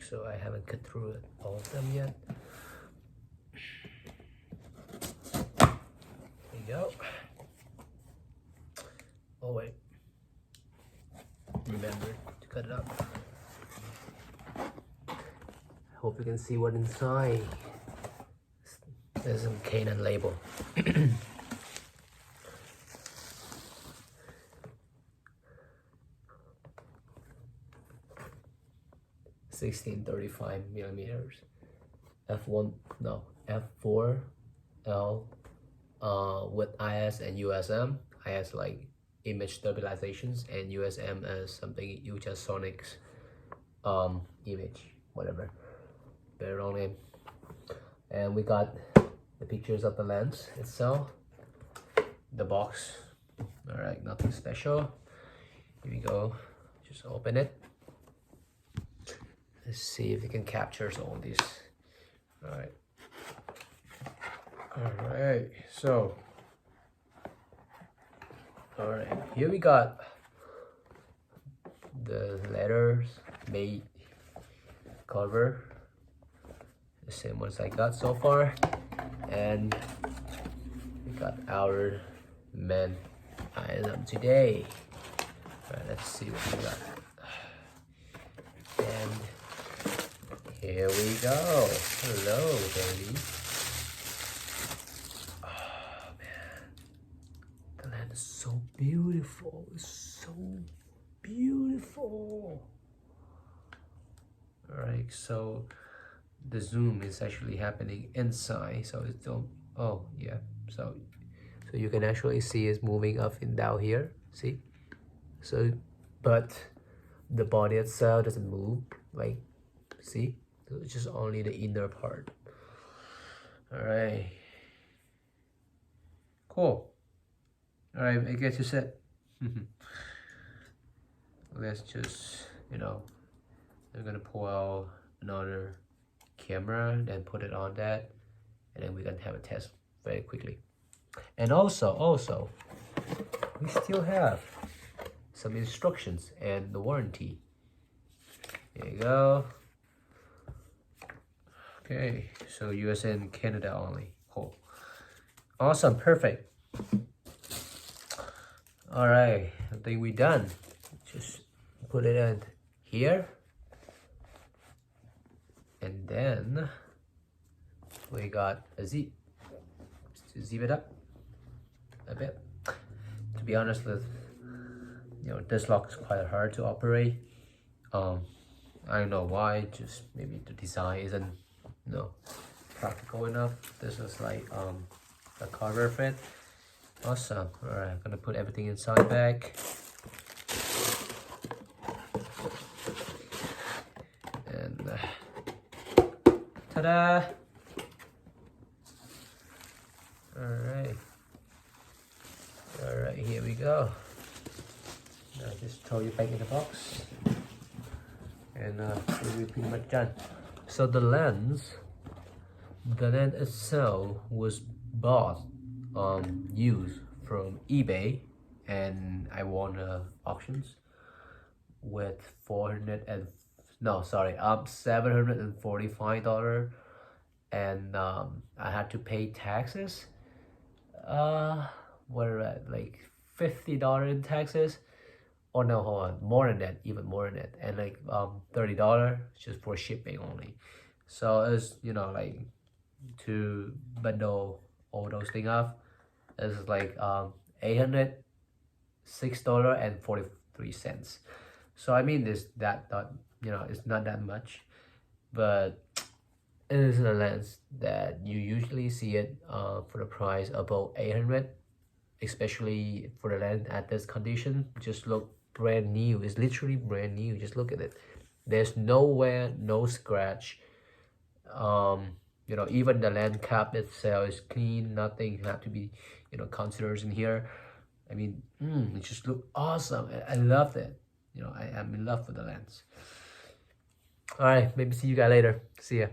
so I haven't cut through all of them yet. There you go. Oh wait, remember to cut it up. Hope you can see what inside. There's some Canon label. 1635 millimeters. F1, no, F4L with IS and USM. IS like image stabilizations, and USM as something ultrasonics image, whatever. Very wrong name. And we got the pictures of the lens itself, the box. All right, nothing special. Here we go. Just open it. Let's see if we can capture all these. All right. So, all right, here we got the letters made cover, the same ones I got so far, and we got our main item today. All right, let's see what we got. And here we go. Hello, baby. Oh man, the land is so beautiful. It's so beautiful. All right, so the zoom is actually happening inside, so it's don't. Oh yeah, so you can actually see it's moving up and down here. See, so but the body itself doesn't move. Like, see, so it's just only the inner part. All right, cool. All right, I guess you said. Let's just, I'm gonna pull out another camera, then put it on that, and then we can have a test very quickly. And also, we still have some instructions and the warranty. There you go. Okay, so US and Canada only. Cool. Awesome, perfect. All right, I think we're done. Just put it in here. And then we got a zip. Just zip it up a bit. To be honest with, this lock is quite hard to operate. I don't know why, just maybe the design isn't practical enough. This is like a cover fit. Awesome. All right, I'm gonna put everything inside back. And ta-da! All right, here we go. Now just throw it back in the box, and we're pretty much done. So the lens itself was bought used from eBay, and I won auctions with $745, and I had to pay taxes. What are that, like $50 in taxes? Oh no, hold on, more than that, even more than that, and like $30 just for shipping only. So it's like to bundle all those things up, it's like $806.43. So I mean, it's not that much, but it is a lens that you usually see it for the price about 800, especially for the lens at this condition. Just look brand new. It's literally brand new. Just look at it. There's nowhere, no scratch. Even the lens cap itself is clean. Nothing have to be considered in here. I mean, it just look awesome. I love it. I am in love with the lens. All right, maybe see you guys later. See ya.